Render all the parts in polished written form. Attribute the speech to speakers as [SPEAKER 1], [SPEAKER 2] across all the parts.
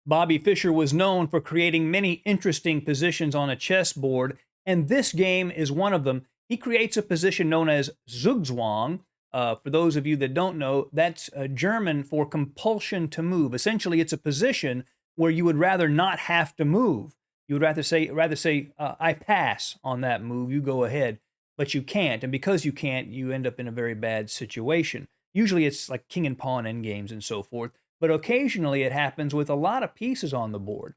[SPEAKER 1] Bobby Fischer was known for creating many interesting positions on a chessboard, and this game is one of them. He creates a position known as Zugzwang. For those of you that don't know, that's German for compulsion to move. Essentially, it's a position where you would rather not have to move. You would rather say, I pass on that move. You go ahead, but you can't, and because you can't, you end up in a very bad situation. Usually, it's like king and pawn endgames and so forth, but occasionally it happens with a lot of pieces on the board.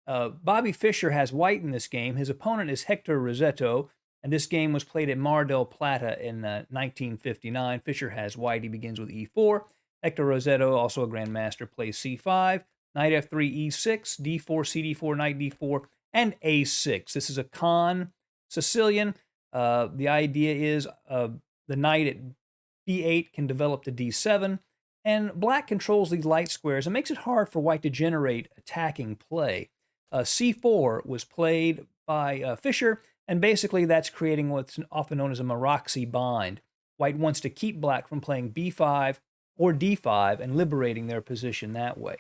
[SPEAKER 1] Bobby Fischer has white in this game. His opponent is Hector Rosetto, and this game was played at Mar del Plata in 1959. Fischer has white. He begins with e4. Hector Rosetto, also a grandmaster, plays c5, knight f3, e6, d4, cd4, knight d4, and a6. This is a con Sicilian. The idea is the knight at b8 can develop to d7, and black controls these light squares and makes it hard for white to generate attacking play. c4 was played by Fischer, and basically that's creating what's often known as a Maroczy bind. White wants to keep black from playing b5 or d5 and liberating their position that way.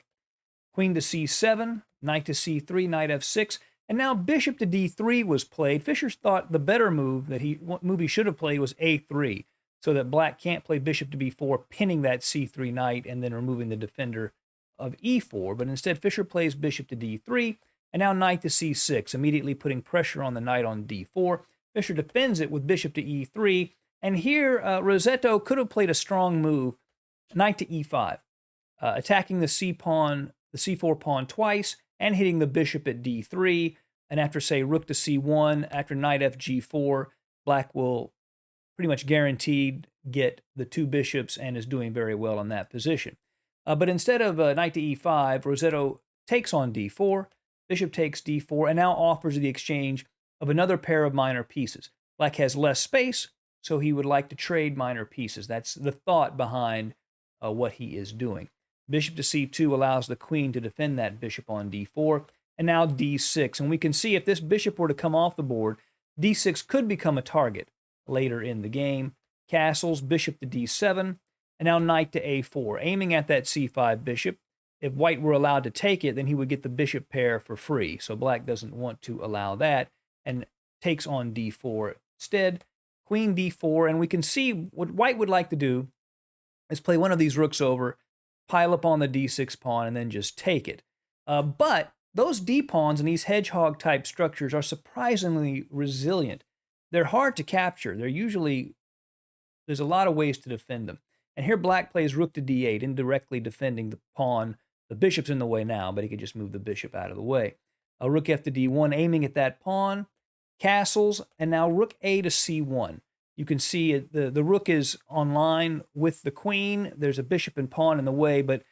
[SPEAKER 1] Queen to c7, knight to c3, knight f6, and now bishop to d3 was played. Fischer thought the better move he should have played was a3, so that black can't play bishop to b4, pinning that c3 knight and then removing the defender of e4. But instead, Fischer plays bishop to d3, and now knight to c6, immediately putting pressure on the knight on d4. Fischer defends it with bishop to e3, and here Rosetto could have played a strong move, knight to e5, attacking the c4 pawn twice, and hitting the bishop at d3. And after, say, rook to c1, after knight fg4, black will pretty much guaranteed get the two bishops and is doing very well in that position. But instead of knight to e5, Rosetto takes on d4, bishop takes d4, and now offers the exchange of another pair of minor pieces. Black has less space, so he would like to trade minor pieces. That's the thought behind what he is doing. Bishop to c2 allows the queen to defend that bishop on d4, and now d6. And we can see if this bishop were to come off the board, d6 could become a target later in the game. Castles, bishop to d7, and now knight to a4, aiming at that c5 bishop. If white were allowed to take it, then he would get the bishop pair for free. So black doesn't want to allow that and takes on d4 instead. Queen d4, and we can see what white would like to do is play one of these rooks over, pile up on the d6 pawn, and then just take it. But those d-pawns and these hedgehog-type structures are surprisingly resilient. They're hard to capture. There's a lot of ways to defend them. And here black plays rook to d8, indirectly defending the pawn. The bishop's in the way now, but he could just move the bishop out of the way. Rook f to d1, aiming at that pawn. Castles, and now rook a to c1. You can see the rook is online with the queen. There's a bishop and pawn in the way, but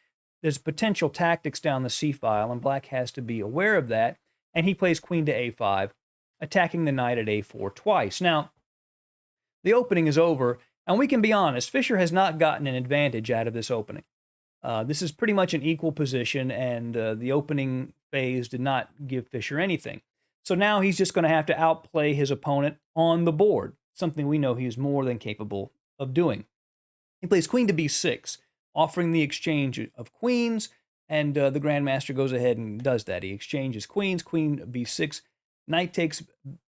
[SPEAKER 1] there's potential tactics down the c-file, and black has to be aware of that. And he plays queen to a5, attacking the knight at a4 twice. Now, the opening is over, and we can be honest, Fischer has not gotten an advantage out of this opening. This is pretty much an equal position, and the opening phase did not give Fischer anything. So now he's just going to have to outplay his opponent on the board, something we know he is more than capable of doing. He plays queen to b6, offering the exchange of queens, and the grandmaster goes ahead and does that. He exchanges queens, queen b6, knight takes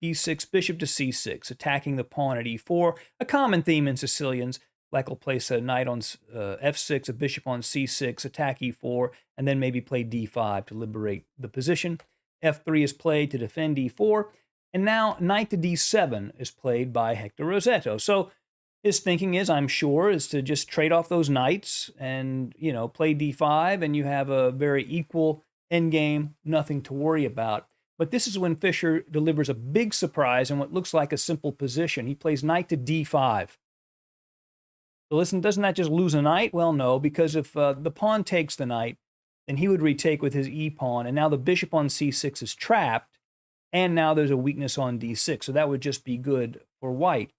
[SPEAKER 1] b6, bishop to c6, attacking the pawn at e4, a common theme in Sicilians. Black will place a knight on f6, a bishop on c6, attack e4, and then maybe play d5 to liberate the position. f3 is played to defend e4, and now knight to d7 is played by Hector Rosetto. So his thinking is, I'm sure, is to just trade off those knights and, play d5, and you have a very equal endgame, nothing to worry about. But this is when Fischer delivers a big surprise in what looks like a simple position. He plays knight to d5. So listen, doesn't that just lose a knight? Well, no, because if the pawn takes the knight, then he would retake with his e-pawn, and now the bishop on c6 is trapped, and now there's a weakness on d6, so that would just be good for white.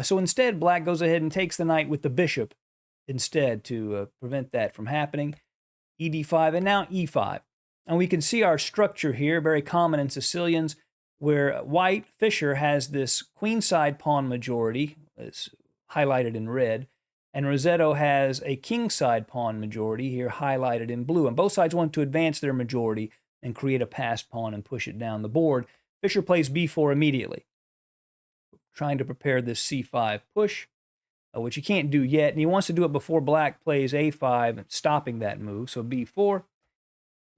[SPEAKER 1] So instead, black goes ahead and takes the knight with the bishop instead to prevent that from happening. ed5, and now e5. And we can see our structure here, very common in Sicilians, where white, Fischer, has this queenside pawn majority. It's highlighted in red. and Rossetto has a kingside pawn majority here highlighted in blue. And both sides want to advance their majority and create a passed pawn and push it down the board. Fischer plays b4 immediately, trying to prepare this c5 push, which he can't do yet. And he wants to do it before black plays a5, stopping that move. So b4,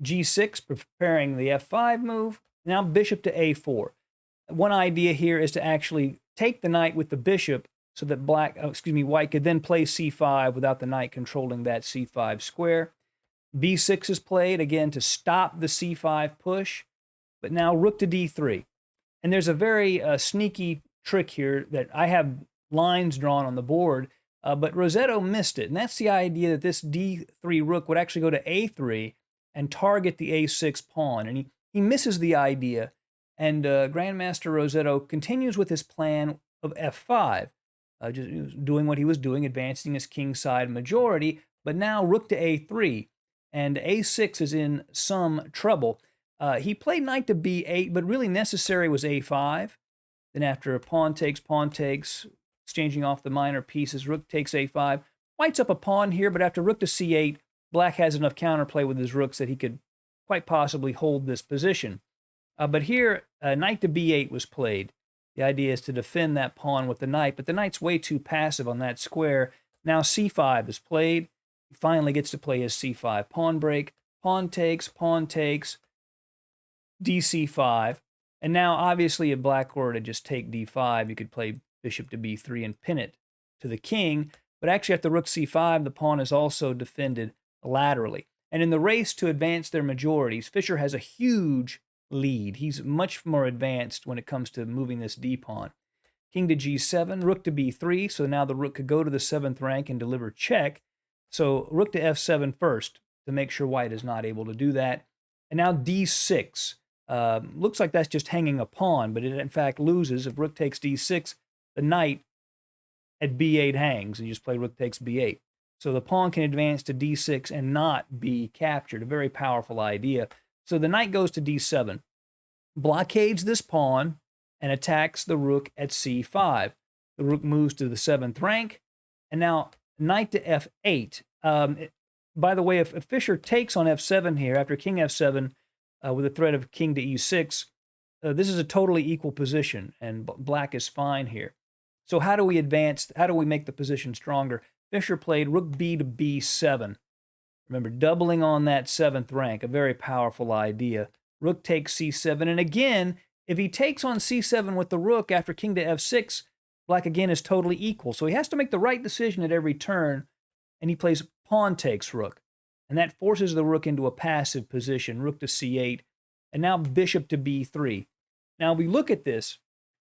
[SPEAKER 1] g6, preparing the f5 move. Now bishop to a4. One idea here is to actually take the knight with the bishop so that white could then play c5 without the knight controlling that c5 square. b6 is played, again, to stop the c5 push. But now rook to d3. And there's a very sneaky trick here that I have lines drawn on the board, but Rossetto missed it. And that's the idea that this d3 rook would actually go to a3 and target the a6 pawn. And he misses the idea. And Grandmaster Rossetto continues with his plan of f5. Just doing what he was doing, advancing his kingside majority, but now rook to a3, and a6 is in some trouble. He played knight to b8, but really necessary was a5. Then after pawn takes, exchanging off the minor pieces, rook takes a5. White's up a pawn here, but after rook to c8, black has enough counterplay with his rooks that he could quite possibly hold this position. But here, knight to b8 was played. The idea is to defend that pawn with the knight, but the knight's way too passive on that square. Now c5 is played. He finally gets to play his c5 pawn break. Pawn takes, dc5. And now, obviously, if black were to just take d5, you could play bishop to b3 and pin it to the king. But actually, after rook c5, the pawn is also defended laterally. And in the race to advance their majorities, Fischer has a huge lead. He's much more advanced when it comes to moving this d-pawn. King to g7, rook to b3, so now the rook could go to the 7th rank and deliver check. So rook to f7 first to make sure white is not able to do that. And now d6. Looks like that's just hanging a pawn, but it in fact loses. If rook takes d6, the knight at b8 hangs, and you just play rook takes b8. So the pawn can advance to d6 and not be captured. A very powerful idea. So the knight goes to d7, blockades this pawn, and attacks the rook at c5. The rook moves to the 7th rank, and now knight to f8. By the way, if Fischer takes on f7 here, after king f7, with a threat of king to e6, this is a totally equal position, and black is fine here. So how do we advance? How do we make the position stronger? Fischer played rook b to b7. Remember, doubling on that 7th rank, a very powerful idea. Rook takes c7, and again, if he takes on c7 with the rook after king to f6, black again is totally equal. So he has to make the right decision at every turn, and he plays pawn takes rook. And that forces the rook into a passive position, rook to c8, and now bishop to b3. Now we look at this.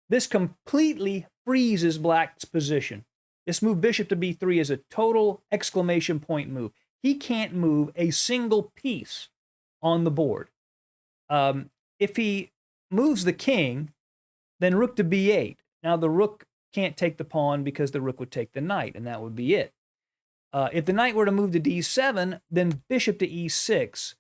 [SPEAKER 1] This completely freezes black's position. This move, bishop to b3, is a total exclamation point move. He can't move a single piece on the board. If he moves the king, then rook to b8. Now the rook can't take the pawn because the rook would take the knight, and that would be it. If the knight were to move to d7, then bishop to e6,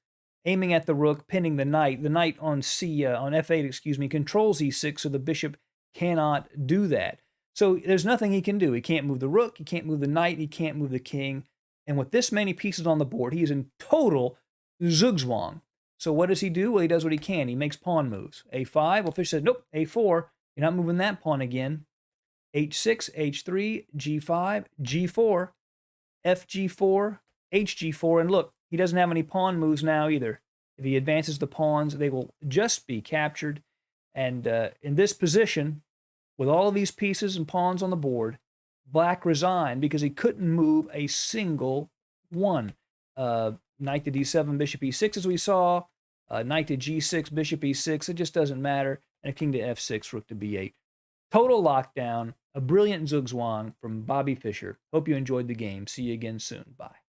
[SPEAKER 1] aiming at the rook, pinning the knight. The knight on f8, controls e6, so the bishop cannot do that. So there's nothing he can do. He can't move the rook, he can't move the knight, he can't move the king. And with this many pieces on the board, he is in total zugzwang. So what does he do? Well, he does what he can. He makes pawn moves. a5, well, Fischer says, nope, a4, you're not moving that pawn again. h6, h3, g5, g4, fg4, hg4, and look, he doesn't have any pawn moves now either. If he advances the pawns, they will just be captured. And in this position, with all of these pieces and pawns on the board, black resigned because he couldn't move a single one. Knight to d7, bishop e6, as we saw. Knight to g6, bishop e6. It just doesn't matter. And a king to f6, rook to b8. Total lockdown. A brilliant zugzwang from Bobby Fischer. Hope you enjoyed the game. See you again soon. Bye.